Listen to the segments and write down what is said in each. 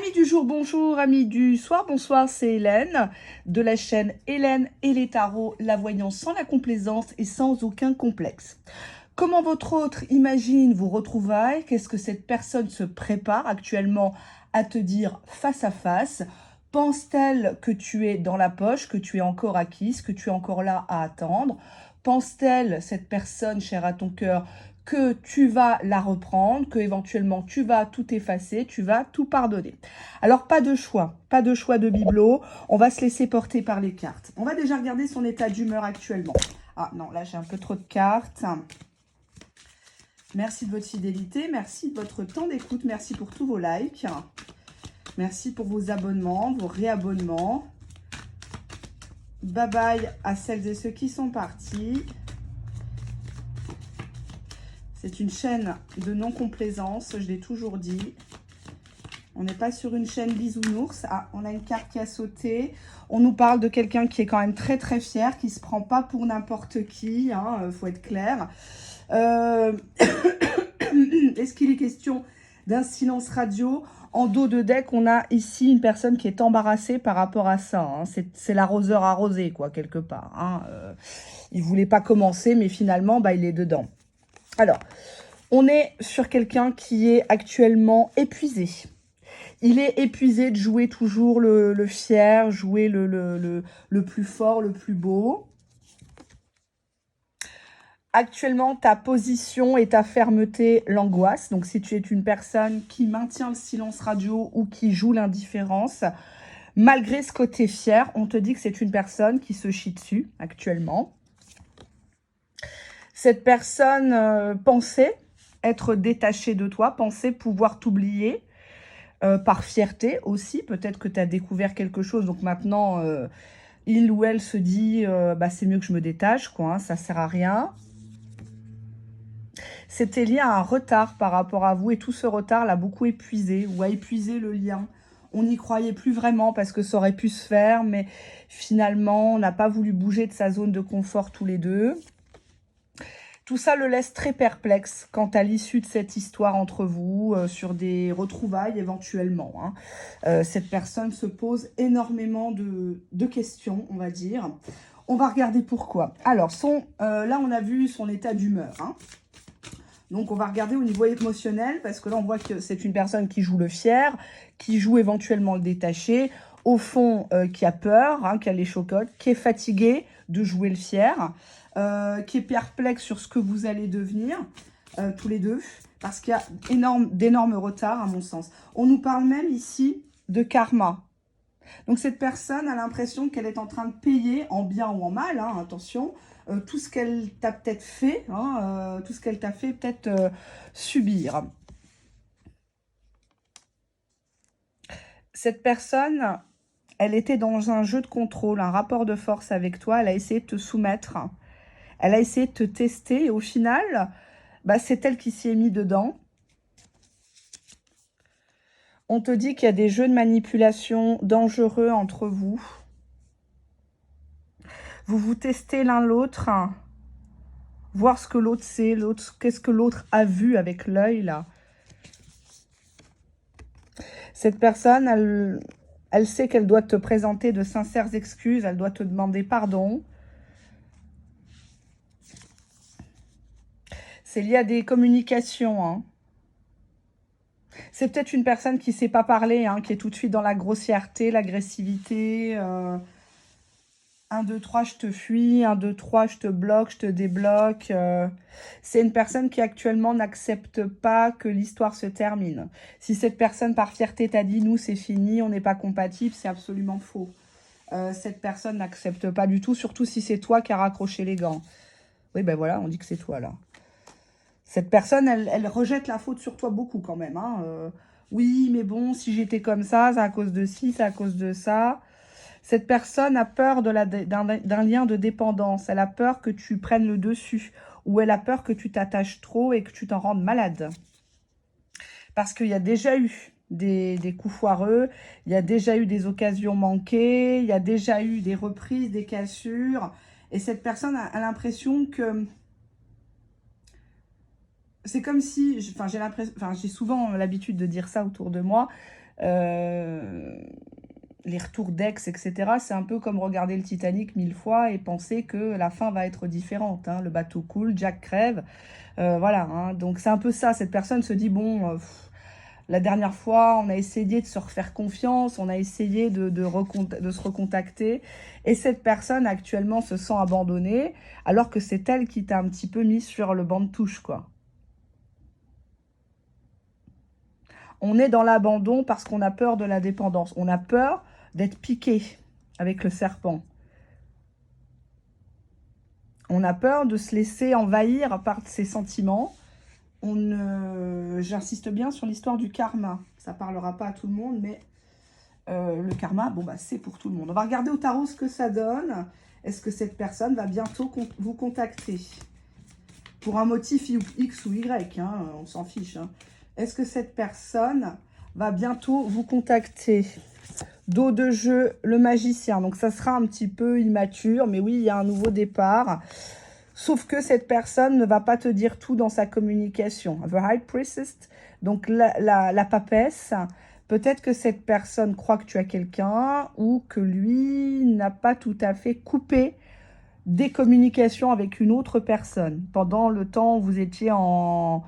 Amis du jour, bonjour, amis du soir, bonsoir, c'est Hélène de la chaîne Hélène et les tarots, la voyance sans la complaisance et sans aucun complexe. Comment votre autre imagine vos retrouvailles? Qu'est-ce que cette personne se prépare actuellement à te dire face à face? Pense-t-elle que tu es dans la poche, que tu es encore acquise, que tu es encore là à attendre? Pense-t-elle, cette personne chère à ton cœur, que tu vas la reprendre, que éventuellement tu vas tout effacer, tu vas tout pardonner? Alors pas de choix de bibelot, on va se laisser porter par les cartes. On va déjà regarder son état d'humeur actuellement. Ah non, là j'ai un peu trop de cartes. Merci de votre fidélité, merci de votre temps d'écoute, merci pour tous vos likes. Merci pour vos abonnements, vos réabonnements. Bye bye à celles et ceux qui sont partis. C'est une chaîne de non-complaisance, je l'ai toujours dit. On n'est pas sur une chaîne bisounours. Ah, on a une carte qui a sauté. On nous parle de quelqu'un qui est quand même très très fier, qui ne se prend pas pour n'importe qui, hein, faut être clair. Est-ce qu'il est question d'un silence radio? En dos de deck, on a ici une personne qui est embarrassée par rapport à ça. Hein. C'est l'arroseur arrosé, quoi, quelque part. Hein. Il ne voulait pas commencer, mais finalement, bah, il est dedans. Alors, on est sur quelqu'un qui est actuellement épuisé. Il est épuisé de jouer toujours le fier, jouer le plus fort, le plus beau. Actuellement, ta position et ta fermeté l'angoisse. Donc, si tu es une personne qui maintient le silence radio ou qui joue l'indifférence, malgré ce côté fier, on te dit que c'est une personne qui se chie dessus actuellement. Cette personne pensait être détachée de toi, pensait pouvoir t'oublier par fierté aussi. Peut-être que tu as découvert quelque chose, donc maintenant, il ou elle se dit bah, c'est mieux que je me détache, quoi, hein, ça sert à rien. C'était lié à un retard par rapport à vous et tout ce retard l'a beaucoup épuisé ou a épuisé le lien. On n'y croyait plus vraiment parce que ça aurait pu se faire, mais finalement, on n'a pas voulu bouger de sa zone de confort tous les deux. Tout ça le laisse très perplexe quant à l'issue de cette histoire entre vous, sur des retrouvailles éventuellement. Hein. Cette personne se pose énormément de questions, on va dire. On va regarder pourquoi. Alors, là, on a vu son état d'humeur. Hein. Donc, on va regarder au niveau émotionnel, parce que là, on voit que c'est une personne qui joue le fier, qui joue éventuellement le détaché, au fond, qui a peur, hein, qui a les chocottes, qui est fatigué de jouer le fier, qui est perplexe sur ce que vous allez devenir, tous les deux, parce qu'il y a d'énormes retards, à mon sens. On nous parle même ici de karma. Donc, cette personne a l'impression qu'elle est en train de payer, en bien ou en mal, hein, attention, tout ce qu'elle t'a peut-être fait, hein, tout ce qu'elle t'a fait peut-être subir. Cette personne, elle était dans un jeu de contrôle, un rapport de force avec toi, elle a essayé de te soumettre, elle a essayé de te tester et au final, bah, c'est elle qui s'y est mis dedans. On te dit qu'il y a des jeux de manipulation dangereux entre vous. Vous vous testez l'un l'autre, voir ce que l'autre sait, qu'est-ce que l'autre a vu avec l'œil, là. Cette personne, elle sait qu'elle doit te présenter de sincères excuses, elle doit te demander pardon. C'est lié à des communications. Hein. C'est peut-être une personne qui ne sait pas parler, hein, qui est tout de suite dans la grossièreté, l'agressivité. 1, 2, 3, je te fuis. 1, 2, 3, je te bloque, je te débloque. C'est une personne qui actuellement n'accepte pas que l'histoire se termine. Si cette personne, par fierté, t'a dit « nous, c'est fini, on n'est pas compatibles », c'est absolument faux. Cette personne n'accepte pas du tout, surtout si c'est toi qui as raccroché les gants. Oui, ben voilà, on dit que c'est toi, là. Cette personne, elle rejette la faute sur toi beaucoup, quand même. Hein. Oui, mais bon, si j'étais comme ça, c'est à cause de ci, c'est à cause de ça. Cette personne a peur d'un lien de dépendance. Elle a peur que tu prennes le dessus. Ou elle a peur que tu t'attaches trop et que tu t'en rendes malade. Parce qu'il y a déjà eu des coups foireux. Il y a déjà eu des occasions manquées. Il y a déjà eu des reprises, des cassures. Et cette personne a l'impression que... C'est comme si... J'ai souvent l'habitude de dire ça autour de moi. les retours d'ex, etc. C'est un peu comme regarder le Titanic 1000 fois et penser que la fin va être différente. Hein. Le bateau coule, Jack crève. Voilà. Hein. Donc c'est un peu ça. Cette personne se dit, bon, la dernière fois, on a essayé de se refaire confiance, on a essayé de se recontacter. Et cette personne actuellement se sent abandonnée alors que c'est elle qui t'a un petit peu mis sur le banc de touche, quoi. On est dans l'abandon parce qu'on a peur de la dépendance. On a peur d'être piqué avec le serpent. On a peur de se laisser envahir par ses sentiments. J'insiste bien sur l'histoire du karma. Ça ne parlera pas à tout le monde, mais le karma, bon, bah, c'est pour tout le monde. On va regarder au tarot ce que ça donne. Est-ce que cette personne va bientôt vous contacter? Pour un motif X ou Y, hein, on s'en fiche. Hein. Est-ce que cette personne va bientôt vous contacter? Dos de jeu, le magicien. Donc, ça sera un petit peu immature, mais oui, il y a un nouveau départ. Sauf que cette personne ne va pas te dire tout dans sa communication. The High Priestess, donc la papesse. Peut-être que cette personne croit que tu as quelqu'un ou que lui n'a pas tout à fait coupé des communications avec une autre personne pendant le temps où vous étiez en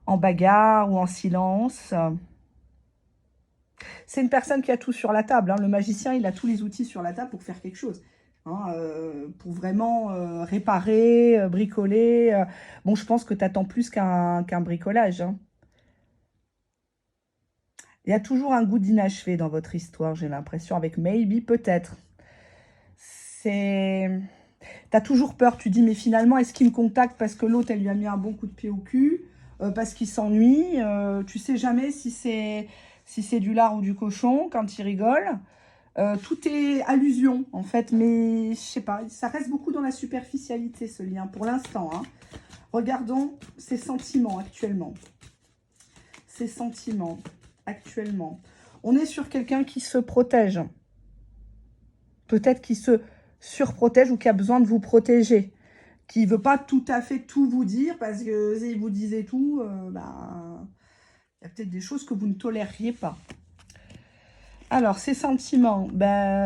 bagarre ou en silence. C'est une personne qui a tout sur la table. Hein. Le magicien, il a tous les outils sur la table pour faire quelque chose. Hein, pour vraiment réparer, bricoler. Bon, je pense que tu attends plus qu'un bricolage. Hein. Il y a toujours un goût d'inachevé dans votre histoire, j'ai l'impression, avec maybe, peut-être. C'est... T'as toujours peur, tu dis, mais finalement, est-ce qu'il me contacte parce que l'autre, elle lui a mis un bon coup de pied au cul, parce qu'il s'ennuie, tu sais jamais si c'est du lard ou du cochon quand il rigole. Tout est allusion, en fait, mais je sais pas, ça reste beaucoup dans la superficialité, ce lien, pour l'instant. Hein. Regardons ses sentiments actuellement. Ses sentiments actuellement. On est sur quelqu'un qui se protège. Peut-être qu'il se surprotège ou qui a besoin de vous protéger. Qui ne veut pas tout à fait tout vous dire, parce que s'il vous disait tout, il y a peut-être des choses que vous ne tolériez pas. Alors, ces sentiments,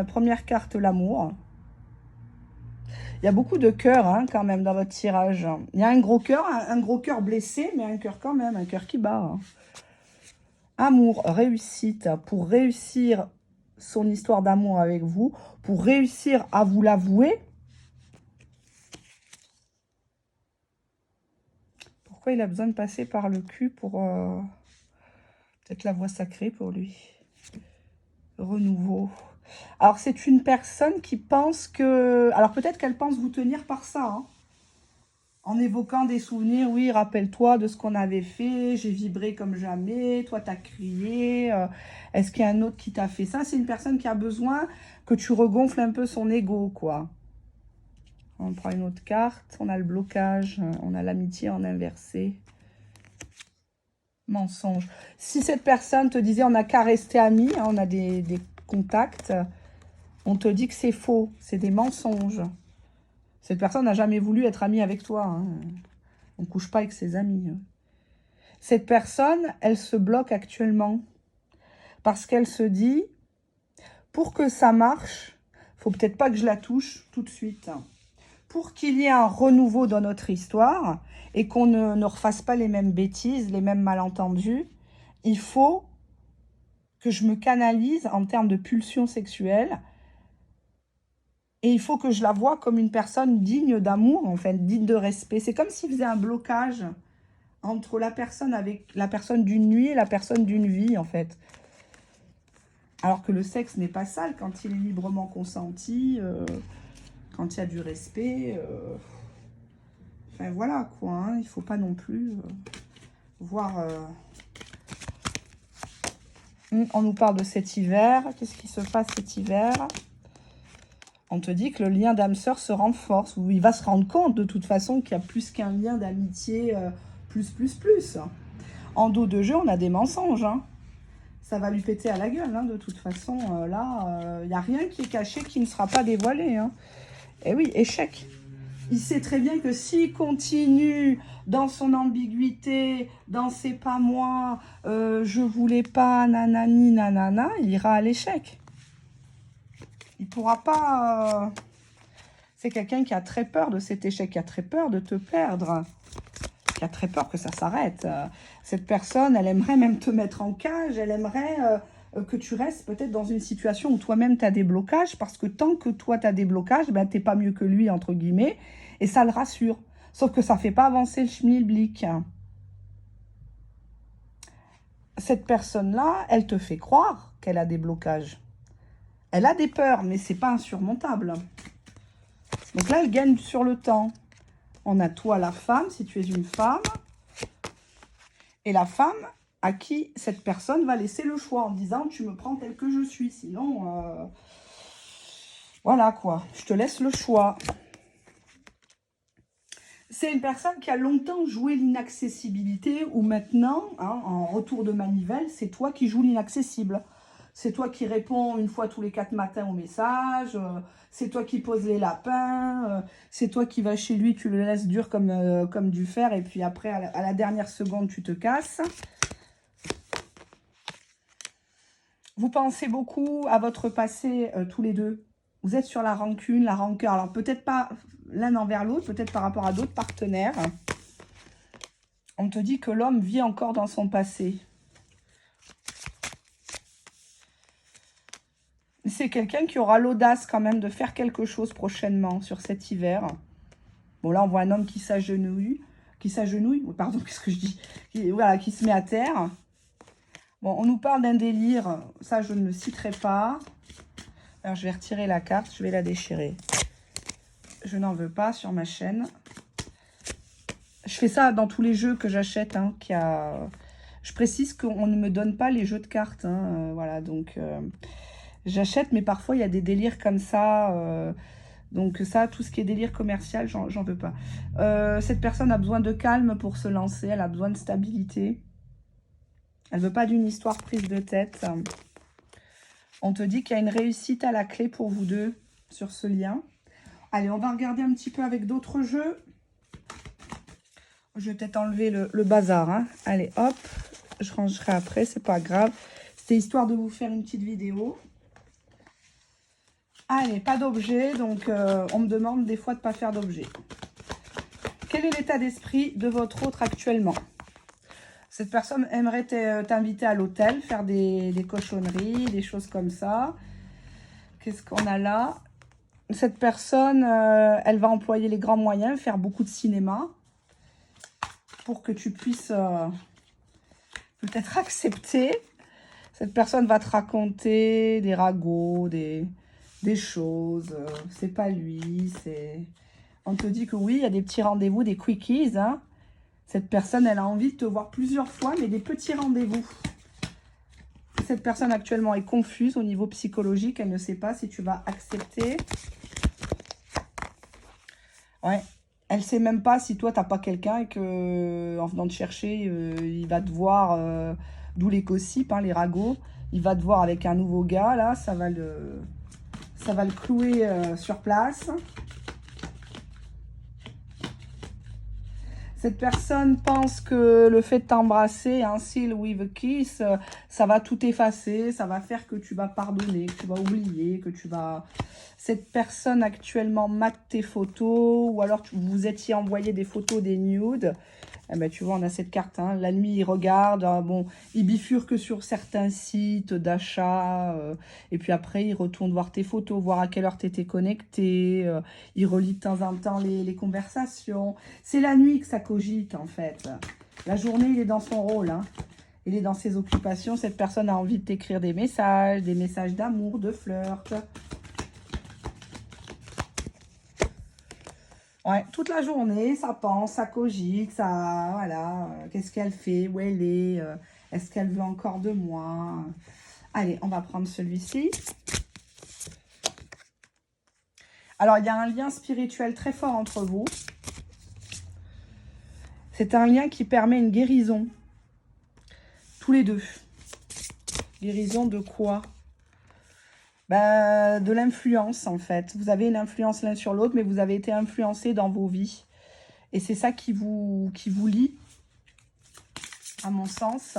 première carte, l'amour. Il y a beaucoup de cœur hein, quand même dans votre tirage. Il y a un gros cœur blessé, mais un cœur quand même, un cœur qui bat. Hein. Amour, réussite, pour réussir son histoire d'amour avec vous, pour réussir à vous l'avouer. Pourquoi il a besoin de passer par le cul pour... peut-être la voie sacrée pour lui. Renouveau. Alors, c'est une personne qui pense que... Alors, peut-être qu'elle pense vous tenir par ça, hein. En évoquant des souvenirs, oui, rappelle-toi de ce qu'on avait fait, j'ai vibré comme jamais, toi, t'as crié, est-ce qu'il y a un autre qui t'a fait ça? C'est une personne qui a besoin que tu regonfles un peu son ego, quoi. On prend une autre carte, on a le blocage, on a l'amitié en inversé. Mensonge. Si cette personne te disait on n'a qu'à rester amis, hein, on a des contacts, on te dit que c'est faux, c'est des mensonges. Cette personne n'a jamais voulu être amie avec toi. Hein. On ne couche pas avec ses amis. Hein. Cette personne, elle se bloque actuellement parce qu'elle se dit, pour que ça marche, faut peut-être pas que je la touche tout de suite. Pour qu'il y ait un renouveau dans notre histoire et qu'on ne refasse pas les mêmes bêtises, les mêmes malentendus, il faut que je me canalise en termes de pulsion sexuelle et il faut que je la voie comme une personne digne d'amour, en fait, digne de respect. C'est comme s'il faisait un blocage entre la personne d'une nuit et la personne d'une vie, en fait. Alors que le sexe n'est pas sale quand il est librement consenti, quand il y a du respect. Enfin, voilà, quoi. Hein, il ne faut pas non plus voir... On nous parle de cet hiver. Qu'est-ce qui se passe cet hiver? On te dit que le lien d'âme-sœur se renforce. Ou il va se rendre compte de toute façon qu'il y a plus qu'un lien d'amitié plus. En dos de jeu, on a des mensonges. Hein. Ça va lui péter à la gueule. Hein, de toute façon, là, il n'y a rien qui est caché qui ne sera pas dévoilé. Hein. Et oui, échec. Il sait très bien que s'il continue dans son ambiguïté, dans c'est pas moi, je voulais pas, nanani, nanana, il ira à l'échec. Il pourra pas... C'est quelqu'un qui a très peur de cet échec, qui a très peur de te perdre, qui a très peur que ça s'arrête. Cette personne, elle aimerait même te mettre en cage, elle aimerait que tu restes peut-être dans une situation où toi-même tu as des blocages, parce que tant que toi tu as des blocages, ben, tu n'es pas mieux que lui, entre guillemets, et ça le rassure. Sauf que ça ne fait pas avancer le schmilblick. Cette personne-là, elle te fait croire qu'elle a des blocages. Elle a des peurs, mais ce n'est pas insurmontable. Donc là, elle gagne sur le temps. On a toi, la femme, si tu es une femme, et la femme à qui cette personne va laisser le choix en disant « tu me prends tel que je suis, sinon, voilà quoi, je te laisse le choix ». C'est une personne qui a longtemps joué l'inaccessibilité, ou maintenant, hein, en retour de manivelle, c'est toi qui joues l'inaccessible. C'est toi qui réponds une fois tous les 4 matins aux messages, c'est toi qui poses les lapins, c'est toi qui vas chez lui, tu le laisses dur comme du fer, et puis après, à la dernière seconde, tu te casses. Vous pensez beaucoup à votre passé, tous les deux. Vous êtes sur la rancune, la rancœur. Alors, peut-être pas l'un envers l'autre, peut-être par rapport à d'autres partenaires. On te dit que l'homme vit encore dans son passé. C'est quelqu'un qui aura l'audace quand même de faire quelque chose prochainement sur cet hiver. Bon, là, on voit un homme qui s'agenouille. Pardon, qu'est-ce que je dis? Voilà, qui se met à terre. Bon, on nous parle d'un délire. Ça, je ne le citerai pas. Alors, je vais retirer la carte. Je vais la déchirer. Je n'en veux pas sur ma chaîne. Je fais ça dans tous les jeux que j'achète. Hein, je précise qu'on ne me donne pas les jeux de cartes. Hein, voilà, donc... j'achète, mais parfois, il y a des délires comme ça. Donc ça, tout ce qui est délire commercial, j'en veux pas. Cette personne a besoin de calme pour se lancer. Elle a besoin de stabilité. Elle ne veut pas d'une histoire prise de tête. On te dit qu'il y a une réussite à la clé pour vous deux sur ce lien. Allez, on va regarder un petit peu avec d'autres jeux. Je vais peut-être enlever le bazar. Hein. Allez, hop. Je rangerai après, c'est pas grave. C'était histoire de vous faire une petite vidéo. Allez, pas d'objet, donc on me demande des fois de ne pas faire d'objet. Quel est l'état d'esprit de votre autre actuellement? Cette personne aimerait t'inviter à l'hôtel, faire des cochonneries, des choses comme ça. Qu'est-ce qu'on a là? Cette personne, elle va employer les grands moyens, faire beaucoup de cinéma pour que tu puisses peut-être accepter. Cette personne va te raconter des ragots, des choses, c'est pas lui, on te dit que oui, il y a des petits rendez-vous, des quickies, hein. Cette personne, elle a envie de te voir plusieurs fois, mais des petits rendez-vous. Cette personne actuellement est confuse au niveau psychologique, elle ne sait pas si tu vas accepter. Ouais, elle sait même pas si toi, t'as pas quelqu'un et que, en venant te chercher, il va te voir, d'où les gossips, hein, les ragots, il va te voir avec un nouveau gars, là, ça va le clouer sur place. Cette personne pense que le fait de t'embrasser, un seal with a kiss, ça va tout effacer, ça va faire que tu vas pardonner, que tu vas oublier, que tu vas... Cette personne actuellement mate tes photos, ou alors vous étiez envoyé des photos, des nudes. Eh ben, tu vois, on a cette carte, hein. La nuit, il regarde, bon, il bifurque sur certains sites d'achat, et puis après, il retourne voir tes photos, voir à quelle heure tu étais connecté, il relit de temps en temps les conversations. C'est la nuit que ça cogite, en fait. La journée, il est dans son rôle, hein. Il est dans ses occupations. Cette personne a envie de t'écrire des messages d'amour, de flirt. Ouais, toute la journée, ça pense, ça cogite, ça, voilà, qu'est-ce qu'elle fait, où elle est-ce qu'elle veut encore de moi? Allez, on va prendre celui-ci. Alors, il y a un lien spirituel très fort entre vous. C'est un lien qui permet une guérison. Tous les deux. Guérison de quoi? Ben, de l'influence, en fait. Vous avez une influence l'un sur l'autre, mais vous avez été influencé dans vos vies. Et c'est ça qui vous lie, à mon sens.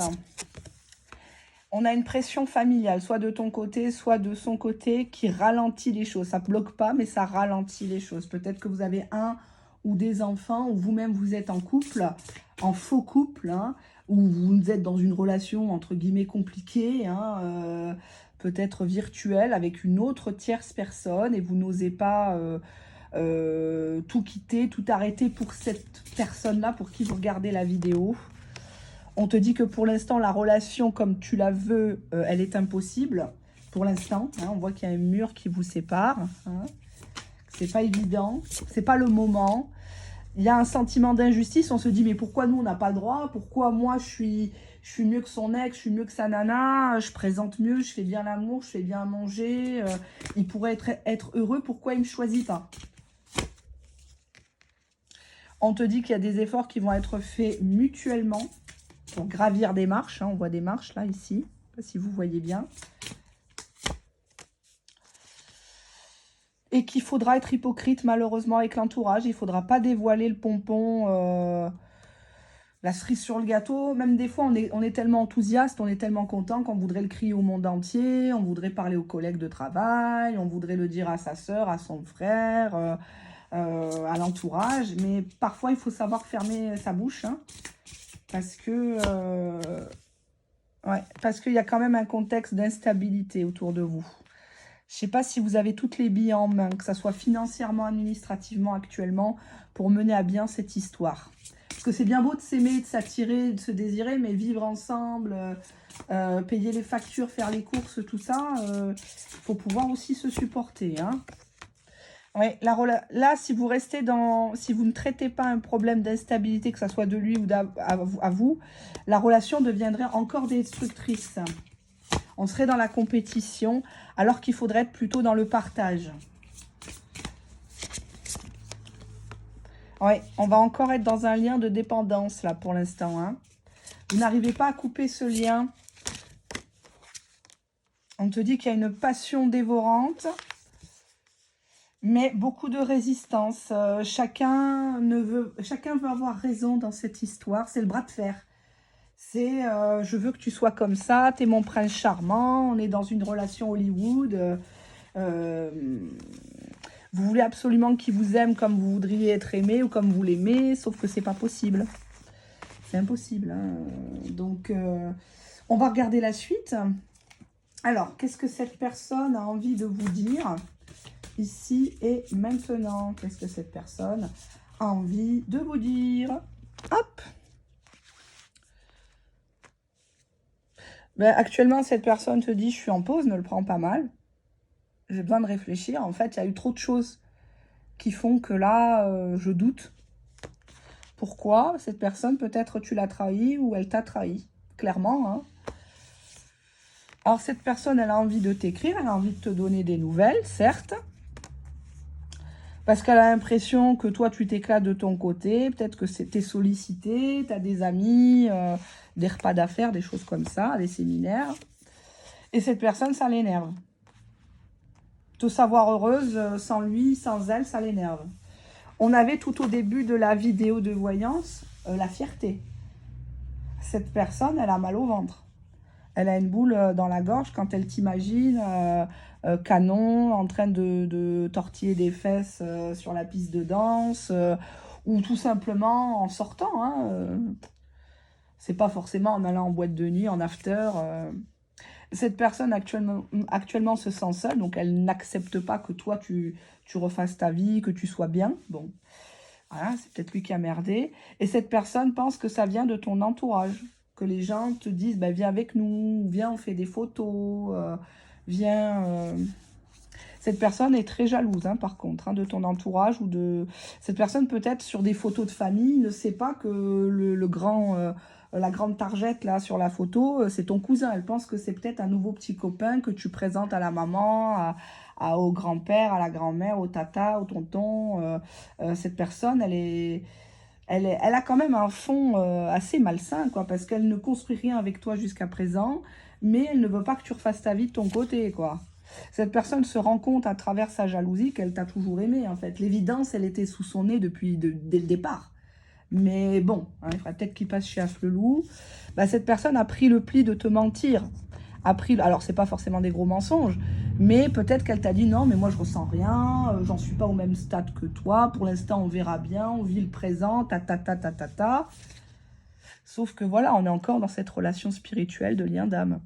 On a une pression familiale, soit de ton côté, soit de son côté, qui ralentit les choses. Ça ne bloque pas, mais ça ralentit les choses. Peut-être que vous avez un ou des enfants, ou vous-même vous êtes en couple, en faux couple, hein, ou vous êtes dans une relation, entre guillemets, compliquée, hein, peut-être virtuelle, avec une autre tierce personne, et vous n'osez pas tout quitter, tout arrêter pour cette personne-là, pour qui vous regardez la vidéo. On te dit que pour l'instant, la relation comme tu la veux, elle est impossible. Pour l'instant, hein, on voit qu'il y a un mur qui vous sépare. Hein. C'est pas évident, c'est pas le moment. Il y a un sentiment d'injustice. On se dit, mais pourquoi nous, on n'a pas le droit? Pourquoi moi, je suis mieux que son ex, je suis mieux que sa nana, je présente mieux, je fais bien l'amour, je fais bien à manger. Il pourrait être heureux, pourquoi il ne me choisit pas? On te dit qu'il y a des efforts qui vont être faits mutuellement pour gravir des marches, hein, on voit des marches là, ici, je ne sais pas si vous voyez bien. Et qu'il faudra être hypocrite malheureusement avec l'entourage, il ne faudra pas dévoiler le pompon, la cerise sur le gâteau. Même des fois, on est tellement enthousiaste, on est tellement content qu'on voudrait le crier au monde entier, on voudrait parler aux collègues de travail, on voudrait le dire à sa sœur, à son frère, à l'entourage. Mais parfois, il faut savoir fermer sa bouche, hein. Parce que parce qu'il y a quand même un contexte d'instabilité autour de vous. Je ne sais pas si vous avez toutes les billes en main, que ce soit financièrement, administrativement, actuellement, pour mener à bien cette histoire. Parce que c'est bien beau de s'aimer, de s'attirer, de se désirer, mais vivre ensemble, payer les factures, faire les courses, tout ça, faut pouvoir aussi se supporter, hein. Ouais, là, si vous restez si vous ne traitez pas un problème d'instabilité, que ce soit de lui ou à vous, la relation deviendrait encore destructrice. On serait dans la compétition, alors qu'il faudrait être plutôt dans le partage. Ouais, on va encore être dans un lien de dépendance, là, pour l'instant, hein. Vous n'arrivez pas à couper ce lien. On te dit qu'il y a une passion dévorante, mais beaucoup de résistance. Chacun veut avoir raison dans cette histoire. C'est le bras de fer. C'est je veux que tu sois comme ça, t'es mon prince charmant, on est dans une relation Hollywood. Vous voulez absolument qu'il vous aime comme vous voudriez être aimé ou comme vous l'aimez, sauf que c'est pas possible. C'est impossible, hein. Donc, on va regarder la suite. Alors, qu'est-ce que cette personne a envie de vous dire ici et maintenant? Qu'est-ce que cette personne a envie de vous dire? Hop! Ben, actuellement, cette personne te dit, je suis en pause, ne le prends pas mal. J'ai besoin de réfléchir. En fait, il y a eu trop de choses qui font que là, je doute. Pourquoi? Cette personne, peut-être tu l'as trahi ou elle t'a trahi. Clairement, hein. Alors, cette personne, elle a envie de t'écrire, elle a envie de te donner des nouvelles, certes. Parce qu'elle a l'impression que toi, tu t'éclates de ton côté. Peut-être que t'es sollicité, tu as des amis, des repas d'affaires, des choses comme ça, des séminaires. Et cette personne, ça l'énerve. Te savoir heureuse sans lui, sans elle, ça l'énerve. On avait tout au début de la vidéo de voyance, la fierté. Cette personne, elle a mal au ventre. Elle a une boule dans la gorge quand elle t'imagine canon, en train de tortiller des fesses sur la piste de danse, ou tout simplement en sortant. Hein, c'est pas forcément en allant en boîte de nuit, en after. Cette personne actuellement se sent seule, donc elle n'accepte pas que toi tu refasses ta vie, que tu sois bien. Bon, voilà, c'est peut-être lui qui a merdé. Et cette personne pense que ça vient de ton entourage. Que les gens te disent, bah, viens avec nous, viens, on fait des photos, viens. Cette personne est très jalouse, hein, par contre, hein, de ton entourage ou de... Cette personne, peut-être, sur des photos de famille, ne sait pas que la grande targette, là, sur la photo, c'est ton cousin. Elle pense que c'est peut-être un nouveau petit copain que tu présentes à la maman, au grand-père, à la grand-mère, au tata, au tonton. Cette personne, elle a quand même un fond assez malsain, quoi, parce qu'elle ne construit rien avec toi jusqu'à présent, mais elle ne veut pas que tu refasses ta vie de ton côté, quoi. Cette personne se rend compte à travers sa jalousie qu'elle t'a toujours aimé, en fait. L'évidence, elle était sous son nez dès le départ. Mais bon, hein, il faudrait peut-être qu'il passe chez Afflelou. Bah, cette personne a pris le pli de te mentir. Alors, c'est pas forcément des gros mensonges, mais peut-être qu'elle t'a dit non, mais moi je ressens rien, j'en suis pas au même stade que toi, pour l'instant on verra bien, on vit le présent, ta. Sauf que voilà, on est encore dans cette relation spirituelle de lien d'âme.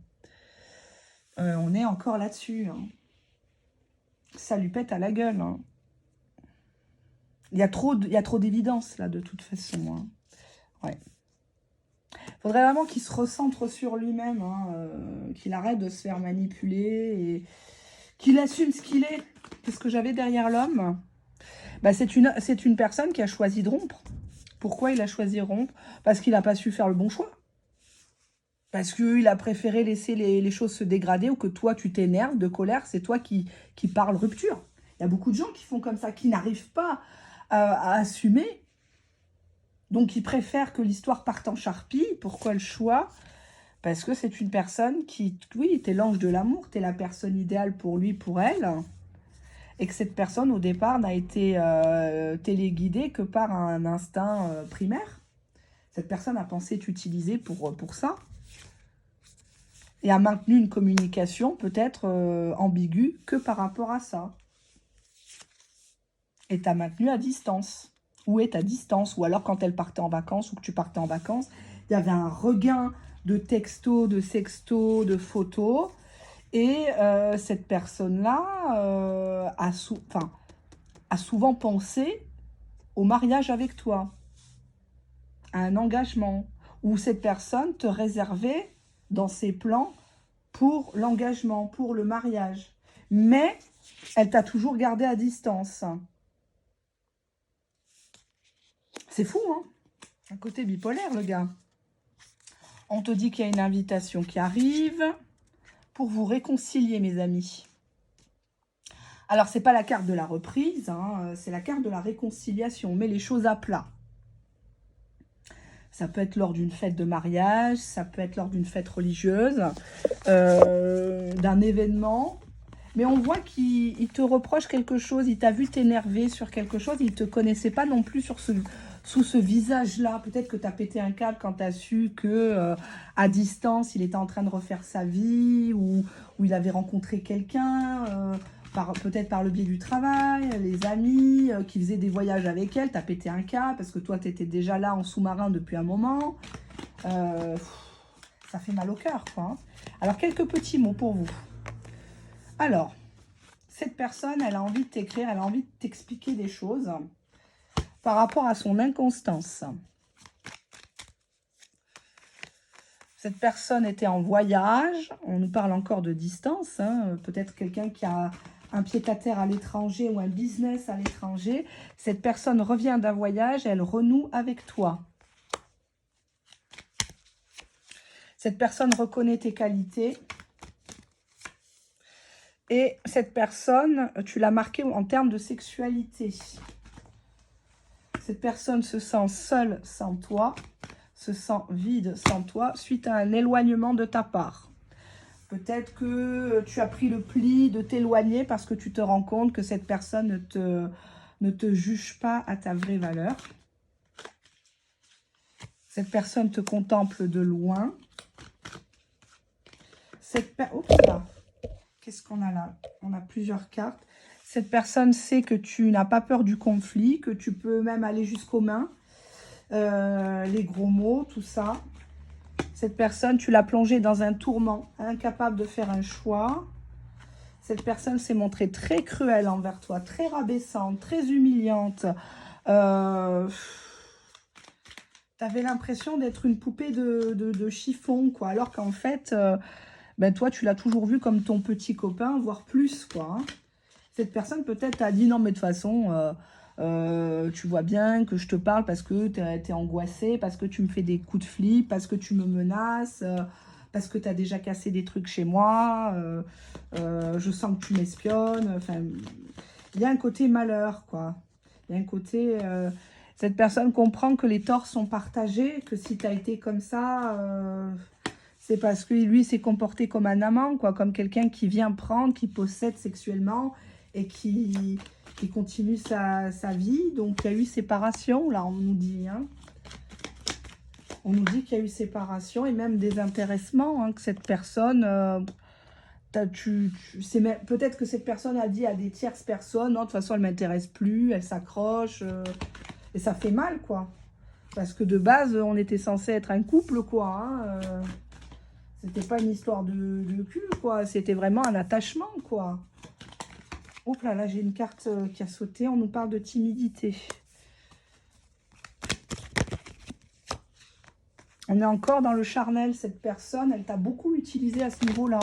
On est encore là-dessus. Hein. Ça lui pète à la gueule. Hein. Il y a trop d'évidence là, de toute façon. Hein. Ouais. Faudrait vraiment qu'il se recentre sur lui-même, hein, qu'il arrête de se faire manipuler et qu'il assume ce qu'il est. Qu'est-ce que j'avais derrière l'homme? Bah, c'est une personne qui a choisi de rompre. Pourquoi il a choisi de rompre? Parce qu'il n'a pas su faire le bon choix. Parce qu'il a préféré laisser les choses se dégrader ou que toi, tu t'énerves de colère. C'est toi qui parles rupture. Il y a beaucoup de gens qui font comme ça, qui n'arrivent pas à assumer. Donc, ils préfèrent que l'histoire parte en charpie. Pourquoi le choix? Parce que c'est une personne qui... Oui, t'es l'ange de l'amour. T'es la personne idéale pour lui, pour elle. Et que cette personne, au départ, n'a été téléguidée que par un instinct primaire. Cette personne a pensé t'utiliser pour ça. Et a maintenu une communication peut-être ambiguë que par rapport à ça. Et t'a maintenu à distance. Où est à distance? Ou alors quand elle partait en vacances ou que tu partais en vacances, il y avait un regain de textos, de sextos, de photos. Et cette personne-là a souvent pensé au mariage avec toi, à un engagement, où cette personne te réservait dans ses plans pour l'engagement, pour le mariage. Mais elle t'a toujours gardé à distance. C'est fou, hein? Un côté bipolaire, le gars. On te dit qu'il y a une invitation qui arrive pour vous réconcilier, mes amis. Alors, c'est pas la carte de la reprise, hein, c'est la carte de la réconciliation. On met les choses à plat. Ça peut être lors d'une fête de mariage, ça peut être lors d'une fête religieuse, d'un événement. Mais on voit qu'il te reproche quelque chose, il t'a vu t'énerver sur quelque chose, il ne te connaissait pas non plus sous ce visage-là. Peut-être que tu as pété un câble quand tu as su que à distance, il était en train de refaire sa vie, ou il avait rencontré quelqu'un, peut-être par le biais du travail, les amis, qui faisaient des voyages avec elle. Tu as pété un câble parce que toi, tu étais déjà là en sous-marin depuis un moment. Ça fait mal au cœur, quoi. Hein. Alors, quelques petits mots pour vous. Alors, cette personne, elle a envie de t'écrire, elle a envie de t'expliquer des choses par rapport à son inconstance. Cette personne était en voyage, on nous parle encore de distance, hein, peut-être quelqu'un qui a un pied-à-terre à l'étranger ou un business à l'étranger. Cette personne revient d'un voyage, elle renoue avec toi. Cette personne reconnaît tes qualités. Et cette personne, tu l'as marquée en termes de sexualité. Cette personne se sent seule sans toi, se sent vide sans toi, suite à un éloignement de ta part. Peut-être que tu as pris le pli de t'éloigner parce que tu te rends compte que cette personne ne te juge pas à ta vraie valeur. Cette personne te contemple de loin. Qu'est-ce qu'on a là? On a plusieurs cartes. Cette personne sait que tu n'as pas peur du conflit, que tu peux même aller jusqu'aux mains. Les gros mots, tout ça. Cette personne, tu l'as plongée dans un tourment, incapable de faire un choix. Cette personne s'est montrée très cruelle envers toi, très rabaissante, très humiliante. Tu avais l'impression d'être une poupée de chiffon, quoi. Alors qu'en fait... ben toi, tu l'as toujours vu comme ton petit copain, voire plus, quoi. Hein. Cette personne, peut-être, t'a dit, non, mais de toute façon, tu vois bien que je te parle parce que t'es angoissé, parce que tu me fais des coups de flip, parce que tu me menaces, parce que tu as déjà cassé des trucs chez moi, je sens que tu m'espionnes. Enfin, il y a un côté malheur, quoi. Il y a un côté... cette personne comprend que les torts sont partagés, que si tu as été comme ça... c'est parce que lui s'est comporté comme un amant, quoi, comme quelqu'un qui vient prendre, qui possède sexuellement et qui continue sa vie. Donc, il y a eu séparation, là, on nous dit. Hein. On nous dit qu'il y a eu séparation et même désintéressement, hein, que cette personne... peut-être que cette personne a dit à des tierces personnes, non, de toute façon, elle ne m'intéresse plus, elle s'accroche, et ça fait mal, quoi. Parce que de base, on était censé être un couple, quoi. Hein, c'était pas une histoire de cul, quoi. C'était vraiment un attachement, quoi. Hop là, là, j'ai une carte qui a sauté. On nous parle de timidité. On est encore dans le charnel. Cette personne, elle t'a beaucoup utilisé à ce niveau-là.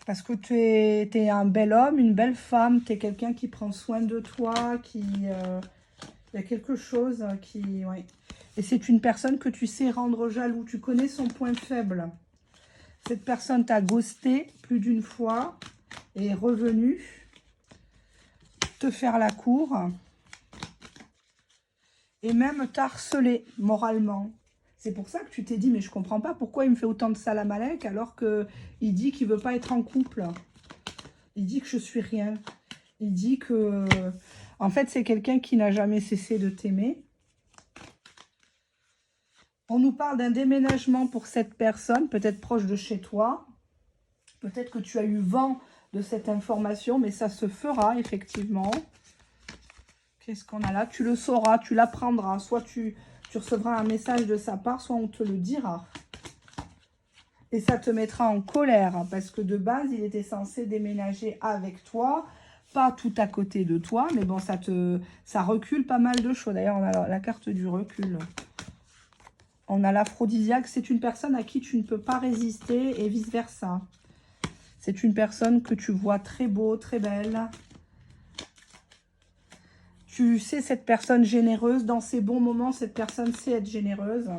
Parce que tu es un bel homme, une belle femme. Tu es quelqu'un qui prend soin de toi, qui... il y a quelque chose qui... Ouais. Et c'est une personne que tu sais rendre jaloux. Tu connais son point faible. Cette personne t'a ghosté plus d'une fois et est revenue te faire la cour. Et même t'a harcelé moralement. C'est pour ça que tu t'es dit, mais je comprends pas pourquoi il me fait autant de salam alek alors qu'il dit qu'il veut pas être en couple. Il dit que je suis rien. Il dit que... En fait, c'est quelqu'un qui n'a jamais cessé de t'aimer. On nous parle d'un déménagement pour cette personne, peut-être proche de chez toi. Peut-être que tu as eu vent de cette information, mais ça se fera effectivement. Qu'est-ce qu'on a là? Tu le sauras, tu l'apprendras. Soit tu recevras un message de sa part, soit on te le dira. Et ça te mettra en colère, parce que de base, il était censé déménager avec toi, pas tout à côté de toi, mais bon, ça recule pas mal de choses. D'ailleurs, on a la carte du recul. On a l'aphrodisiaque, c'est une personne à qui tu ne peux pas résister et vice-versa. C'est une personne que tu vois très beau, très belle. Tu sais cette personne généreuse, dans ses bons moments, cette personne sait être généreuse.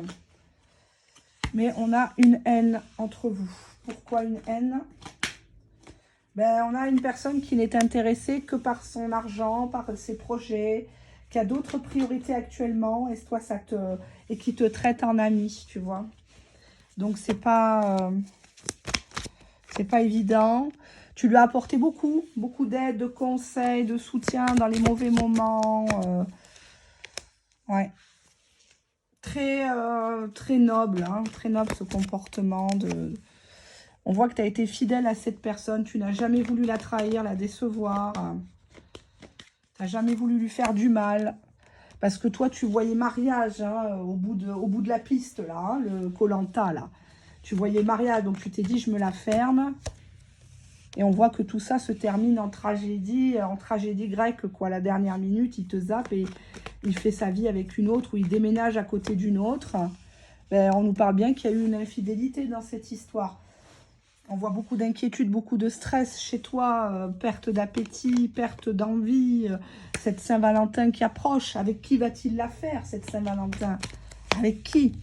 Mais on a une haine entre vous. Pourquoi une haine? Ben, on a une personne qui n'est intéressée que par son argent, par ses projets, qui a d'autres priorités actuellement, et toi, et qui te traite en ami, tu vois. Donc, c'est pas évident. Tu lui as apporté beaucoup d'aide, de conseils, de soutien dans les mauvais moments. Ouais. Très noble, hein, très noble ce comportement. On voit que tu as été fidèle à cette personne. Tu n'as jamais voulu la trahir, la décevoir. Tu n'as jamais voulu lui faire du mal. Parce que toi, tu voyais mariage hein, au bout de la piste, là, hein, le Koh-Lanta, là. Tu voyais mariage, donc tu t'es dit, je me la ferme. Et on voit que tout ça se termine en tragédie grecque, quoi. La dernière minute, il te zappe et il fait sa vie avec une autre, ou il déménage à côté d'une autre. Ben, on nous parle bien qu'il y a eu une infidélité dans cette histoire. On voit beaucoup d'inquiétude, beaucoup de stress chez toi, perte d'appétit, perte d'envie, cette Saint-Valentin qui approche. Avec qui va-t-il la faire, cette Saint-Valentin? Avec qui?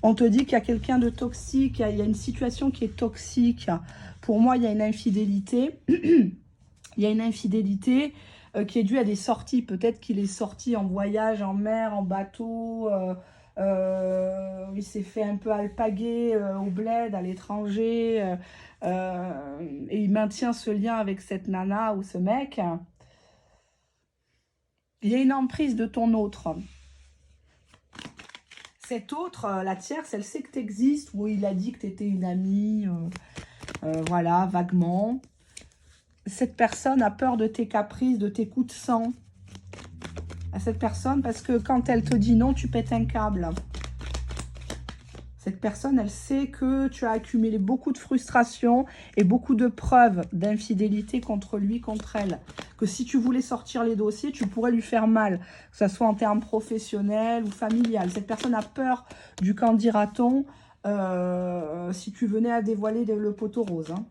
On te dit qu'il y a quelqu'un de toxique, il y a une situation qui est toxique. Pour moi, il y a une infidélité. Il y a une infidélité qui est due à des sorties. Peut-être qu'il est sorti en voyage, en mer, en bateau. Il s'est fait un peu alpaguer au bled, à l'étranger. Et il maintient ce lien avec cette nana ou ce mec. Il y a une emprise de ton autre. Cette autre, la tierce, elle sait que tu existes, ou il a dit que tu étais une amie, voilà, vaguement. Cette personne a peur de tes caprices, de tes coups de sang. À cette personne, parce que quand elle te dit non, tu pètes un câble. Cette personne, elle sait que tu as accumulé beaucoup de frustration et beaucoup de preuves d'infidélité contre lui, contre elle. Que si tu voulais sortir les dossiers, tu pourrais lui faire mal, que ce soit en termes professionnels ou familial. Cette personne a peur du qu'en dira-t-on si tu venais à dévoiler le poteau rose. Hein.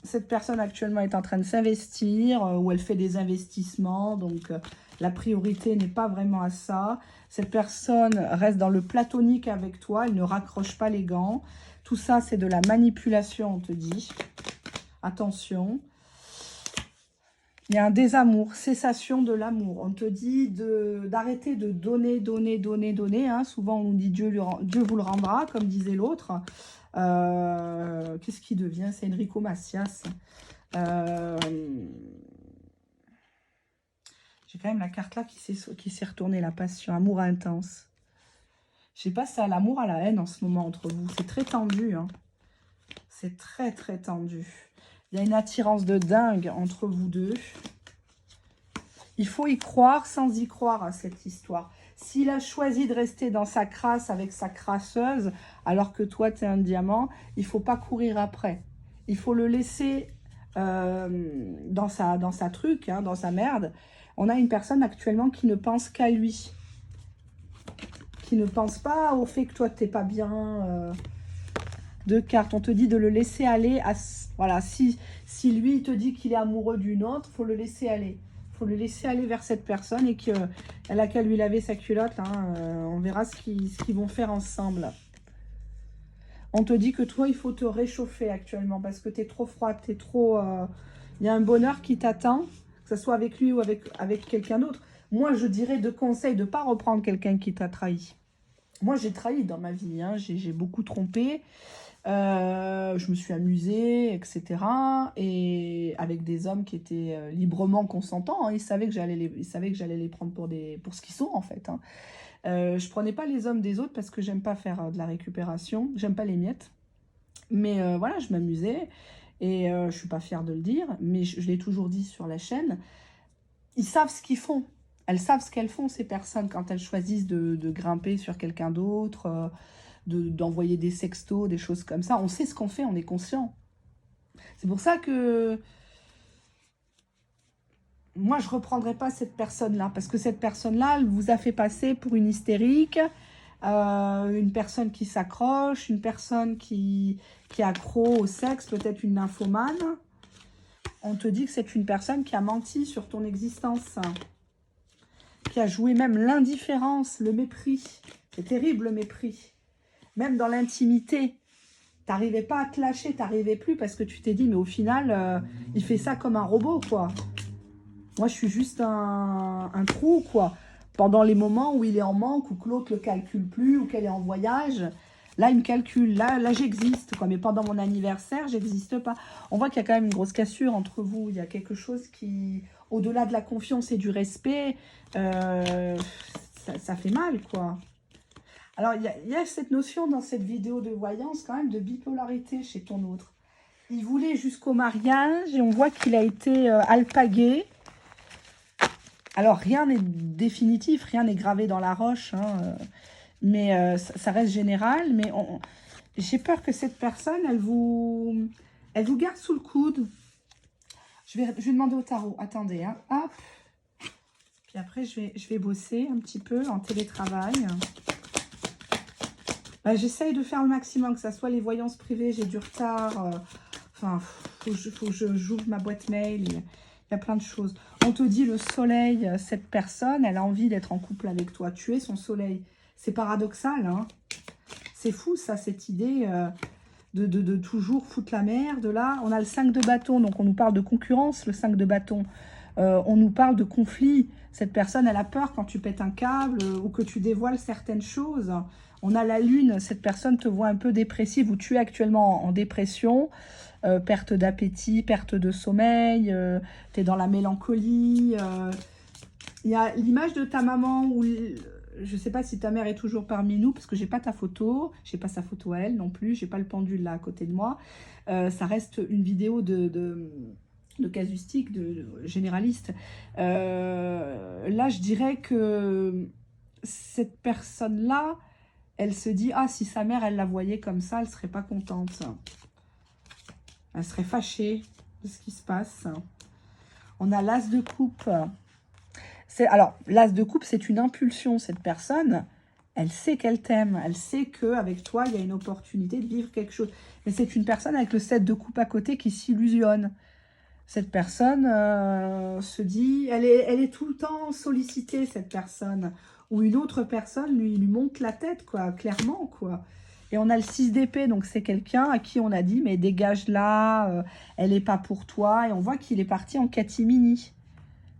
Cette personne actuellement est en train de s'investir ou elle fait des investissements, donc la priorité n'est pas vraiment à ça. Cette personne reste dans le platonique avec toi, elle ne raccroche pas les gants. Tout ça, c'est de la manipulation, on te dit. Attention. Il y a un désamour, cessation de l'amour. On te dit d'arrêter de donner, donner, donner, donner. Hein. Souvent, on nous dit Dieu vous le rendra, comme disait l'autre. Qu'est-ce qui devient? C'est Enrico Macias. J'ai quand même la carte là qui s'est retournée, la passion, amour intense. Je sais pas si c'est à l'amour, à la haine en ce moment entre vous. C'est très tendu. Hein. C'est très, très tendu. Il y a une attirance de dingue entre vous deux. Il faut y croire sans y croire à cette histoire. S'il a choisi de rester dans sa crasse avec sa crasseuse, alors que toi, tu es un diamant, il ne faut pas courir après. Il faut le laisser dans sa truc, hein, dans sa merde. On a une personne actuellement qui ne pense qu'à lui. Qui ne pense pas au fait que toi, tu n'es pas bien... Deux cartes, on te dit de le laisser aller. Voilà, si lui, il te dit qu'il est amoureux d'une autre, il faut le laisser aller. Il faut le laisser aller vers cette personne et qu'elle a qu'à lui laver sa culotte. Hein, on verra ce qu'ils vont faire ensemble. On te dit que toi, il faut te réchauffer actuellement parce que tu es trop froide, tu es trop... Il y a un bonheur qui t'attend, que ce soit avec lui ou avec quelqu'un d'autre. Moi, je dirais de conseil de ne pas reprendre quelqu'un qui t'a trahi. Moi, j'ai trahi dans ma vie. Hein, j'ai beaucoup trompé. Je me suis amusée, etc. Et avec des hommes qui étaient librement consentants. Hein. Ils savaient que j'allais les prendre pour ce qu'ils sont, en fait. Hein. Je prenais pas les hommes des autres parce que j'aime pas faire de la récupération. J'aime pas les miettes. Mais voilà, je m'amusais. Et je suis pas fière de le dire, mais je l'ai toujours dit sur la chaîne. Ils savent ce qu'ils font. Elles savent ce qu'elles font, ces personnes, quand elles choisissent de grimper sur quelqu'un d'autre, d'envoyer des sextos, des choses comme ça. On sait ce qu'on fait, on est conscient. C'est pour ça que moi, je ne reprendrai pas cette personne-là, parce que cette personne-là, elle vous a fait passer pour une hystérique, une personne qui s'accroche, une personne qui est accro au sexe, peut-être une nymphomane. On te dit que c'est une personne qui a menti sur ton existence, qui a joué même l'indifférence, le mépris. C'est terrible, le mépris. Même dans l'intimité, tu n'arrivais pas à te lâcher, tu n'arrivais plus parce que tu t'es dit, mais au final, il fait ça comme un robot, quoi. Moi, je suis juste un trou, quoi. Pendant les moments où il est en manque, ou que l'autre ne le calcule plus, ou qu'elle est en voyage, là, il me calcule. Là j'existe, quoi. Mais pendant mon anniversaire, j'existe pas. On voit qu'il y a quand même une grosse cassure entre vous. Il y a quelque chose qui, au-delà de la confiance et du respect, ça fait mal, quoi. Alors, il y a cette notion dans cette vidéo de voyance, quand même, de bipolarité chez ton autre. Il voulait jusqu'au mariage et on voit qu'il a été alpagué. Alors, rien n'est définitif, rien n'est gravé dans la roche, hein, mais ça reste général. Mais j'ai peur que cette personne, elle vous garde sous le coude. Je vais demander au tarot. Attendez, hein, hop. Puis après, je vais bosser un petit peu en télétravail. J'essaye de faire le maximum, que ce soit les voyances privées, j'ai du retard. Enfin, faut que j'ouvre ma boîte mail. Il y a plein de choses. On te dit le soleil, cette personne, elle a envie d'être en couple avec toi. Tu es son soleil. C'est paradoxal, hein. C'est fou, ça, cette idée de toujours foutre la merde. Là, on a le 5 de bâton, donc on nous parle de concurrence, le 5 de bâton. On nous parle de conflit. Cette personne, elle a peur quand tu pètes un câble ou que tu dévoiles certaines choses. On a la lune, cette personne te voit un peu dépressive ou tu es actuellement en dépression, perte d'appétit, perte de sommeil, tu es dans la mélancolie. Il y a l'image de ta maman où, je ne sais pas si ta mère est toujours parmi nous parce que j'ai pas ta photo, j'ai pas sa photo à elle non plus, j'ai pas le pendule là à côté de moi. Ça reste une vidéo de casuistique, de généraliste. Là, je dirais que cette personne-là, elle se dit, ah, si sa mère, elle la voyait comme ça, elle serait pas contente. Elle serait fâchée de ce qui se passe. On a l'as de coupe. Alors, l'as de coupe, c'est une impulsion. Cette personne, elle sait qu'elle t'aime. Elle sait qu'avec toi, il y a une opportunité de vivre quelque chose. Mais c'est une personne avec le 7 de coupe à côté qui s'illusionne. Cette personne se dit, elle est tout le temps sollicitée, cette personne. Ou une autre personne lui monte la tête, quoi, clairement, quoi. Et on a le 6 d'épée, donc c'est quelqu'un à qui on a dit, mais dégage là, elle n'est pas pour toi. Et on voit qu'il est parti en catimini.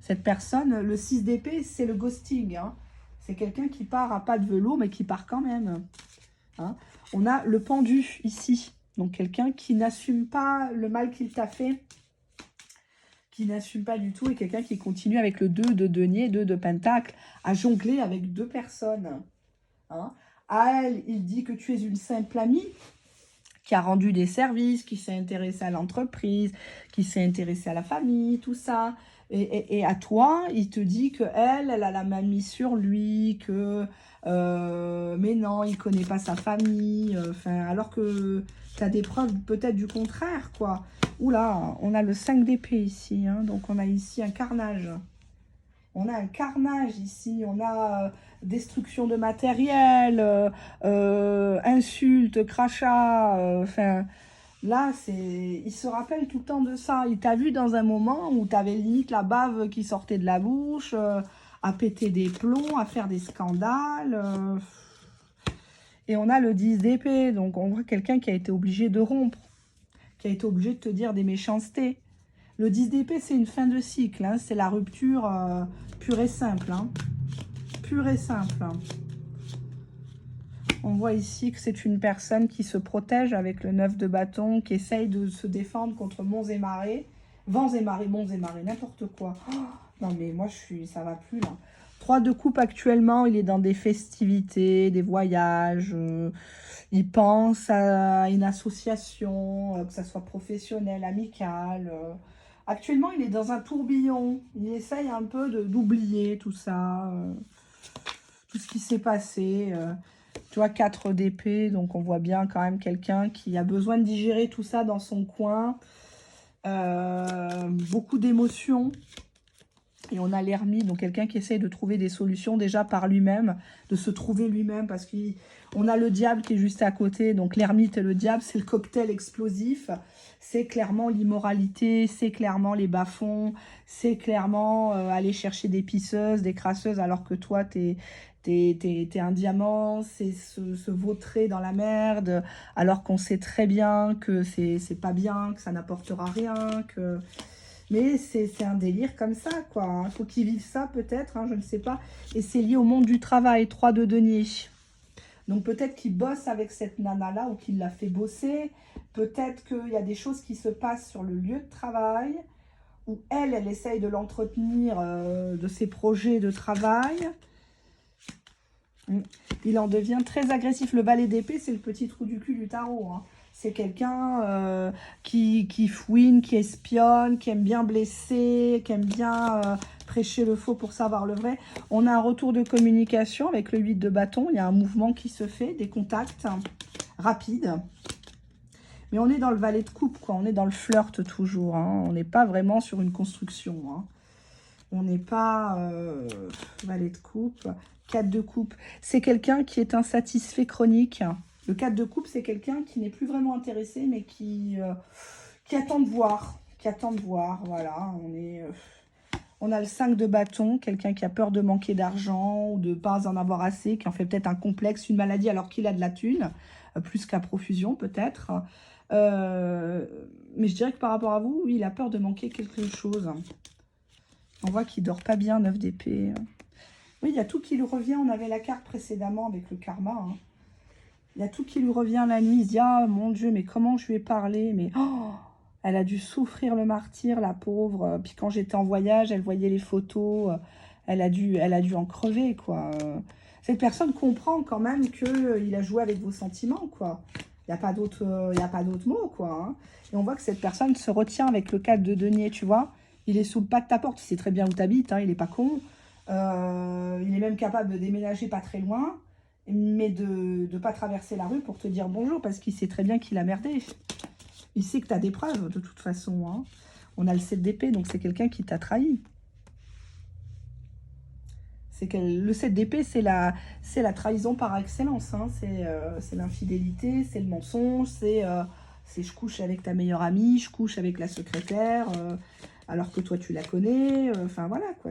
Cette personne, le 6 d'épée, c'est le ghosting. Hein. C'est quelqu'un qui part à pas de velours, mais qui part quand même. Hein. On a le pendu ici. Donc, quelqu'un qui n'assume pas le mal qu'il t'a fait, qui n'assume pas du tout, et quelqu'un qui continue avec le 2 de denier, 2 de pentacle, à jongler avec deux personnes. Hein. À elle, il dit que tu es une simple amie, qui a rendu des services, qui s'est intéressée à l'entreprise, qui s'est intéressée à la famille, tout ça. Et à toi, il te dit que elle a la main mise sur lui, que mais non, il connaît pas sa famille, alors que tu as des preuves peut-être du contraire, quoi. Oula, on a le 5 d'épée ici, hein, donc on a ici un carnage. On a un carnage ici, on a destruction de matériel, insultes, crachats, là, il se rappelle tout le temps de ça. Il t'a vu dans un moment où tu avais limite la bave qui sortait de la bouche, à péter des plombs, à faire des scandales. Et on a le 10 d'épée, donc on voit quelqu'un qui a été obligé de rompre, qui a été obligé de te dire des méchancetés. Le 10 d'épée, c'est une fin de cycle, hein, c'est la rupture pure et simple. Hein. Pure et simple. Hein. On voit ici que c'est une personne qui se protège avec le 9 de bâton, qui essaye de se défendre contre monts et marées. Vents et marées, monts et marées, n'importe quoi. Oh, non mais moi, ça va plus là. 3 de coupe actuellement, il est dans des festivités, des voyages. Il pense à une association, que ça soit professionnelle, amicale. Actuellement, il est dans un tourbillon. Il essaye un peu d'oublier tout ça, tout ce qui s'est passé. Tu vois, 4 d'épée, donc on voit bien quand même quelqu'un qui a besoin de digérer tout ça dans son coin. Beaucoup d'émotions. Et on a l'ermite, donc quelqu'un qui essaye de trouver des solutions déjà par lui-même, de se trouver lui-même, parce qu'on a le diable qui est juste à côté. Donc l'ermite et le diable, c'est le cocktail explosif. C'est clairement l'immoralité, c'est clairement les bas-fonds, c'est clairement aller chercher des pisseuses, des crasseuses, alors que toi, t'es un diamant, c'est se vautrer dans la merde, alors qu'on sait très bien que c'est pas bien, que ça n'apportera rien, que... Mais c'est un délire comme ça, quoi. Hein. Faut qu'ils vivent ça, peut-être, hein, je ne sais pas. Et c'est lié au monde du travail, 3 de denier. Donc peut-être qu'il bosse avec cette nana-là ou qu'il l'a fait bosser. Peut-être qu'il y a des choses qui se passent sur le lieu de travail où elle essaye de l'entretenir de ses projets de travail. Il en devient très agressif. Le valet d'épée, c'est le petit trou du cul du tarot. Hein. C'est quelqu'un qui fouine, qui espionne, qui aime bien blesser, qui aime bien prêcher le faux pour savoir le vrai. On a un retour de communication avec le 8 de bâton. Il y a un mouvement qui se fait, des contacts rapides. Mais on est dans le valet de coupe, quoi. On est dans le flirt toujours. Hein. On n'est pas vraiment sur une construction. Hein. On n'est pas valet de coupe. 4 de coupe. C'est quelqu'un qui est insatisfait chronique. Le 4 de coupe, c'est quelqu'un qui n'est plus vraiment intéressé, mais qui attend de voir. Qui attend de voir, voilà. On a le 5 de bâton, quelqu'un qui a peur de manquer d'argent ou de ne pas en avoir assez, qui en fait peut-être un complexe, une maladie, alors qu'il a de la thune, plus qu'à profusion peut-être. Mais je dirais que par rapport à vous, oui, il a peur de manquer quelque chose. On voit qu'il dort pas bien, 9 d'épée. Oui, il y a tout qui lui revient. On avait la carte précédemment avec le karma, hein. Il y a tout qui lui revient la nuit. Il se dit, ah mon Dieu, mais comment je lui ai parlé? Mais oh, elle a dû souffrir le martyr, la pauvre. Puis quand j'étais en voyage, elle voyait les photos. Elle a dû en crever, quoi. Cette personne comprend quand même qu'il a joué avec vos sentiments, quoi. Il n'y a pas d'autre mot, quoi. Hein. Et on voit que cette personne se retient avec le 4 de denier, tu vois. Il est sous le pas de ta porte. Il sait très bien où tu habites, hein, il n'est pas con. Il est même capable de déménager pas très loin. Mais de ne pas traverser la rue pour te dire bonjour, parce qu'il sait très bien qu'il a merdé. Il sait que tu as des preuves, de toute façon. Hein. On a le 7 d'épée, donc c'est quelqu'un qui t'a trahi. Le 7 d'épée, c'est la trahison par excellence. Hein. C'est l'infidélité, c'est le mensonge, c'est je couche avec ta meilleure amie, je couche avec la secrétaire, alors que toi, tu la connais. Enfin, voilà, quoi.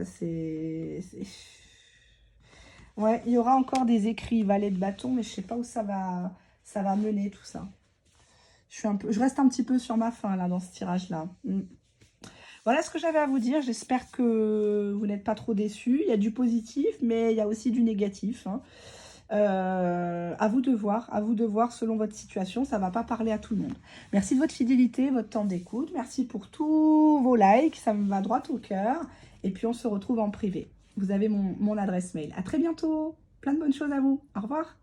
Ouais, il y aura encore des écrits valet de bâton, mais je sais pas où ça va mener tout ça. Je reste un petit peu sur ma faim là dans ce tirage là. Voilà ce que j'avais à vous dire. J'espère que vous n'êtes pas trop déçus. Il y a du positif, mais il y a aussi du négatif, hein. À vous de voir selon votre situation. Ça ne va pas parler à tout le monde. Merci de votre fidélité, votre temps d'écoute. Merci pour tous vos likes. Ça me va droit au cœur. Et puis, on se retrouve en privé. Vous avez mon adresse mail. À très bientôt. Plein de bonnes choses à vous. Au revoir.